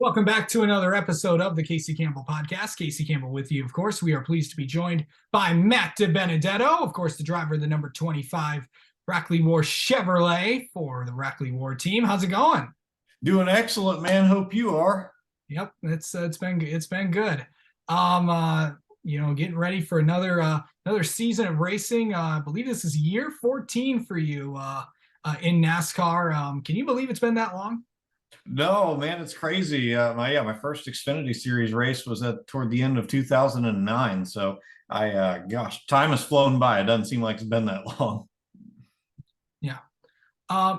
Welcome back to another episode of the Casey Campbell Podcast. Casey Campbell with you, of course. We are pleased to be joined by Matt Dibenedetto, of course, the driver of the number 25 Rackley War Chevrolet for the Rackley War team. How's it going? Doing excellent, man. Hope you are. Yep, it's been good. Getting ready for another season of racing. I believe this is year 14 for you in NASCAR. Can you believe it's been that long? No, man, it's crazy. My first Xfinity Series race was toward the end of 2009. So gosh, time has flown by. It doesn't seem like it's been that long. Yeah.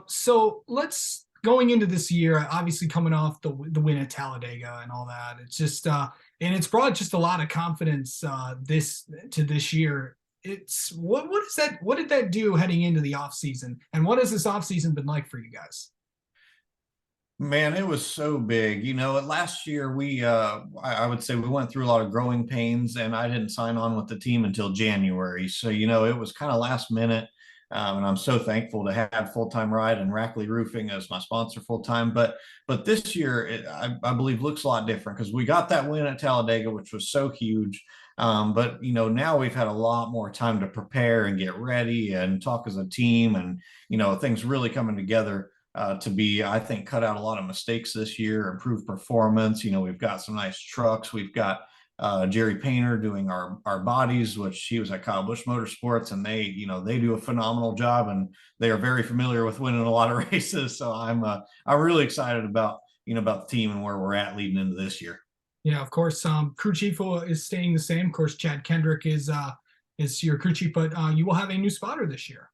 So let's going into this year, obviously coming off the win at Talladega and all that. It's just and it's brought just a lot of confidence this year. It's what is that? What did that do heading into the off season? And what has this off season been like for you guys? Man, it was so big. Last year I would say we went through a lot of growing pains, and I didn't sign on with the team until January. So, it was kind of last minute. And I'm so thankful to have full-time ride and Rackley Roofing as my sponsor full-time. But this year, I believe looks a lot different because we got that win at Talladega, which was so huge. But now we've had a lot more time to prepare and get ready and talk as a team, and things really coming together to be, I think, cut out a lot of mistakes this year, improve performance. We've got some nice trucks. We've got Jerry Painter doing our bodies, which he was at Kyle Busch Motorsports, and they do a phenomenal job, and they are very familiar with winning a lot of races. So I'm really excited about the team and where we're at leading into this year. Yeah, of course. Crew chief is staying the same. Of course, Chad Kendrick is your crew chief, but you will have a new spotter this year.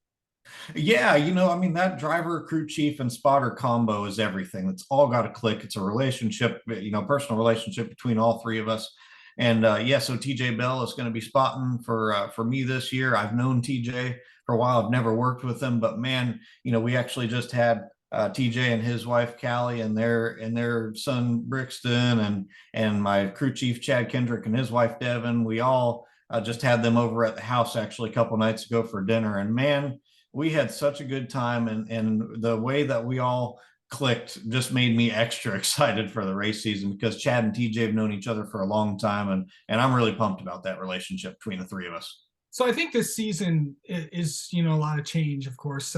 Yeah, that driver, crew chief, and spotter combo is everything. It's all got to click. It's a relationship, personal relationship between all three of us. And so TJ Bell is going to be spotting for me this year. I've known TJ for a while. I've never worked with him, but man, we actually just had TJ and his wife Callie and their son Brixton and my crew chief Chad Kendrick and his wife Devin. We all just had them over at the house actually a couple nights ago for dinner, and man, we had such a good time, and the way that we all clicked just made me extra excited for the race season because Chad and TJ have known each other for a long time, and I'm really pumped about that relationship between the three of us. So I think this season is a lot of change. Of course,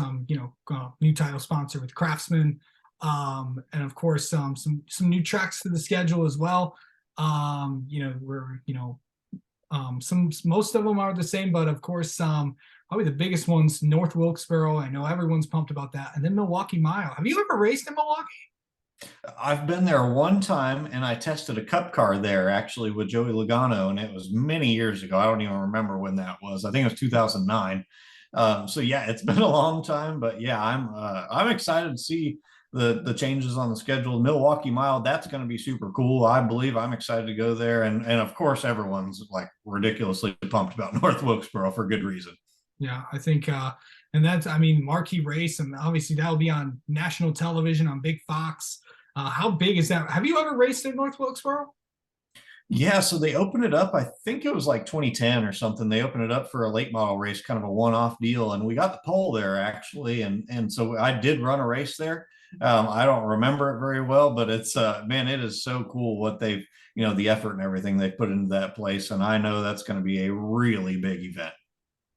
new title sponsor with Craftsman, and of course some new tracks to the schedule as well. Most of them are the same, but of course probably the biggest ones, North Wilkesboro. I know everyone's pumped about that. And then Milwaukee Mile. Have you ever raced in Milwaukee? I've been there one time, and I tested a cup car there actually with Joey Logano, and it was many years ago. I don't even remember when that was. I think it was 2009. So yeah, it's been a long time, but yeah, I'm excited to see the changes on the schedule. Milwaukee Mile, that's going to be super cool. I believe I'm excited to go there, and of course everyone's like ridiculously pumped about North Wilkesboro for good reason. Yeah, I think, and that's, marquee race, and obviously that'll be on national television on Big Fox. How big is that? Have you ever raced in North Wilkesboro? Yeah, so they opened it up. I think it was like 2010 or something. They opened it up for a late model race, kind of a one-off deal, and we got the pole there actually, and so I did run a race there. I don't remember it very well, but it's man, it is so cool what they've the effort and everything they've put into that place, and I know that's going to be a really big event.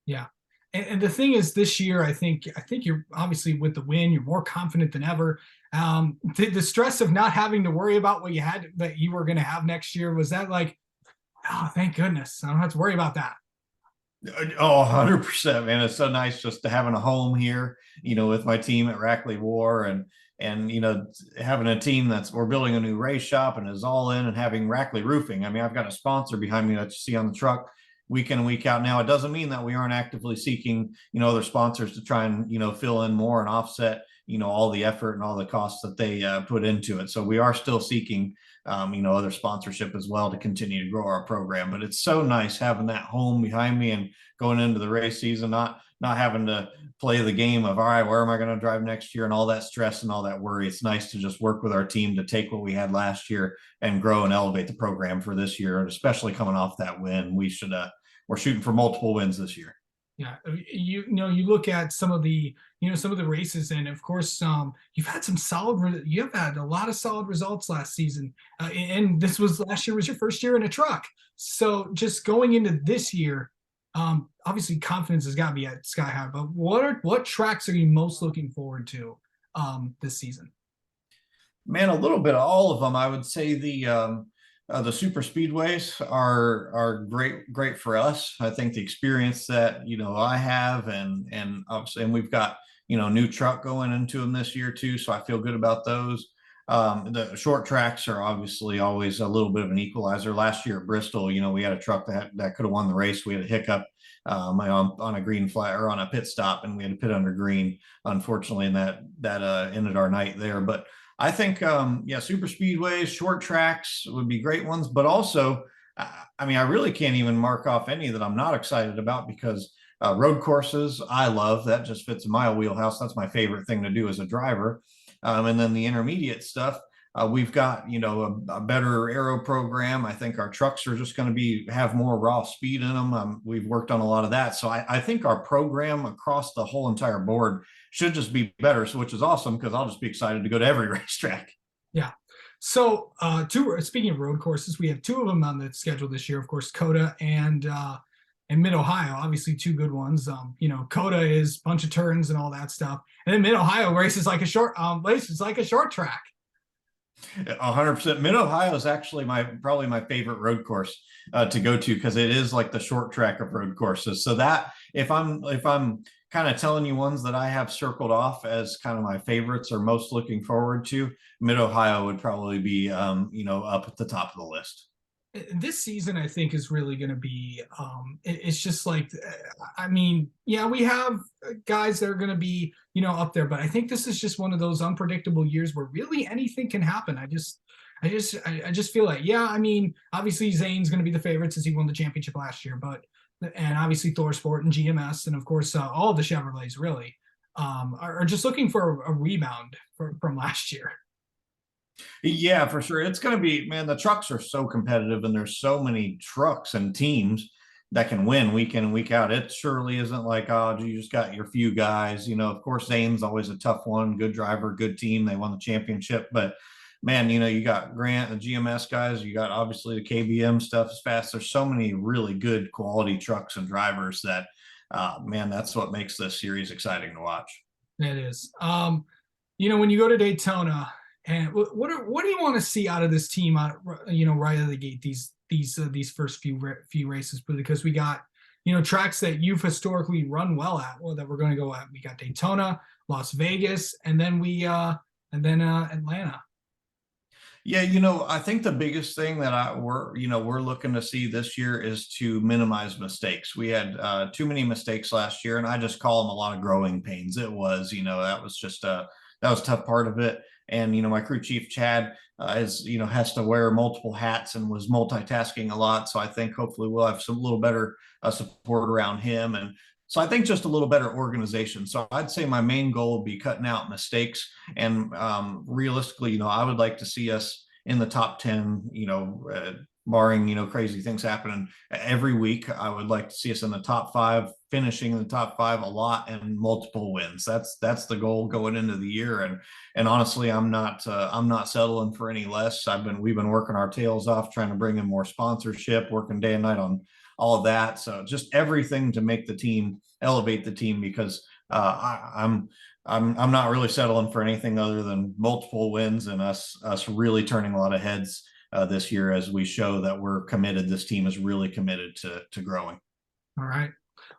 Yeah. And the thing is, this year, I think you're obviously with the win, you're more confident than ever. The stress of not having to worry about what you were going to have next year, was that like, oh, thank goodness, I don't have to worry about that. Oh, 100%, man. It's so nice just to having a home here, with my team at Rackley War, and having a team we're building a new race shop and is all in, and having Rackley Roofing. I've got a sponsor behind me that you see on the truck week in and week out. Now, it doesn't mean that we aren't actively seeking, other sponsors to try and, fill in more and offset, all the effort and all the costs that they put into it. So we are still seeking, other sponsorship as well to continue to grow our program. But it's so nice having that home behind me and going into the race season, not having to play the game of, all right, where am I going to drive next year and all that stress and all that worry. It's nice to just work with our team to take what we had last year and grow and elevate the program for this year. And especially coming off that win, we're shooting for multiple wins this year. Yeah, you look at some of the some of the races, and of course, you've had some you have had a lot of solid results last season, and this was last year was your first year in a truck. So just going into this year, obviously confidence has got to be at sky high. But what tracks are you most looking forward to this season? Man, a little bit of all of them. I would say the super speedways are great for us. I think the experience that I have, and obviously, and we've got new truck going into them this year too, so I feel good about those. The short tracks are obviously always a little bit of an equalizer. Last year at Bristol, we had a truck that could have won the race. We had a hiccup on a green flag or on a pit stop, and we had to pit under green, unfortunately, and that ended our night there. But I think, yeah, super speedways, short tracks would be great ones, but also, I mean, I really can't even mark off any that I'm not excited about because road courses, I love that just fits in my wheelhouse. That's my favorite thing to do as a driver. And then the intermediate stuff, we've got, a better aero program. I think our trucks are just going to have more raw speed in them. We've worked on a lot of that. So I think our program across the whole entire board should just be better. So, which is awesome because I'll just be excited to go to every racetrack. Yeah. So, speaking of road courses, we have two of them on the schedule this year. Of course, Coda and Mid Ohio. Obviously, two good ones. Coda is a bunch of turns and all that stuff, and then Mid Ohio races like a short track. 100%. Mid Ohio is actually probably my favorite road course to go to because it is like the short track of road courses. So that if I'm kind of telling you ones that I have circled off as kind of my favorites or most looking forward to, Mid Ohio would probably be up at the top of the list. This season I think is really going to be it's just like I mean, yeah, we have guys that are going to be up there, but I think this is just one of those unpredictable years where really anything can happen. I just feel like, yeah, I mean, obviously Zane's going to be the favorite since he won the championship last year, but and obviously Thor Sport and GMS and of course all the Chevrolets really are just looking for a rebound from last year. Yeah, for sure. It's going to be, man, the trucks are so competitive and there's so many trucks and teams that can win week in and week out. It surely isn't like, oh, you just got your few guys. Of course, Zane's always a tough one. Good driver, good team. They won the championship. But man, you got Grant, the GMS guys. You got obviously the KBM stuff is fast. There's so many really good quality trucks and drivers that, man, that's what makes this series exciting to watch. It is. When you go to Daytona, and what do you want to see out of this team? Right out of the gate, these first few races, because we got tracks that you've historically run well at. Well, that we're going to go at. We got Daytona, Las Vegas, and then Atlanta. Yeah, I think the biggest thing that we're looking to see this year is to minimize mistakes. We had too many mistakes last year, and I just call them a lot of growing pains. It was, that was just that was a tough part of it. And my crew chief Chad has to wear multiple hats and was multitasking a lot. So I think hopefully we'll have some little better support around him, and so I think just a little better organization. So I'd say my main goal would be cutting out mistakes. And realistically, I would like to see us in the top 10, barring, crazy things happening every week. I would like to see us in the top 5, finishing in the top 5 a lot and multiple wins. That's the goal going into the year. And honestly, I'm not settling for any less. We've been working our tails off trying to bring in more sponsorship, working day and night on all of that. So just everything to make the team, elevate the team, because I'm not really settling for anything other than multiple wins and us really turning a lot of heads this year as we show that we're committed. This team is really committed to growing. All right.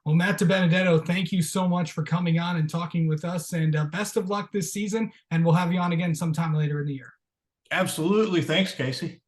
Well, Matt Dibenedetto, thank you so much for coming on and talking with us, and best of luck this season. And we'll have you on again sometime later in the year. Absolutely. Thanks, Casey.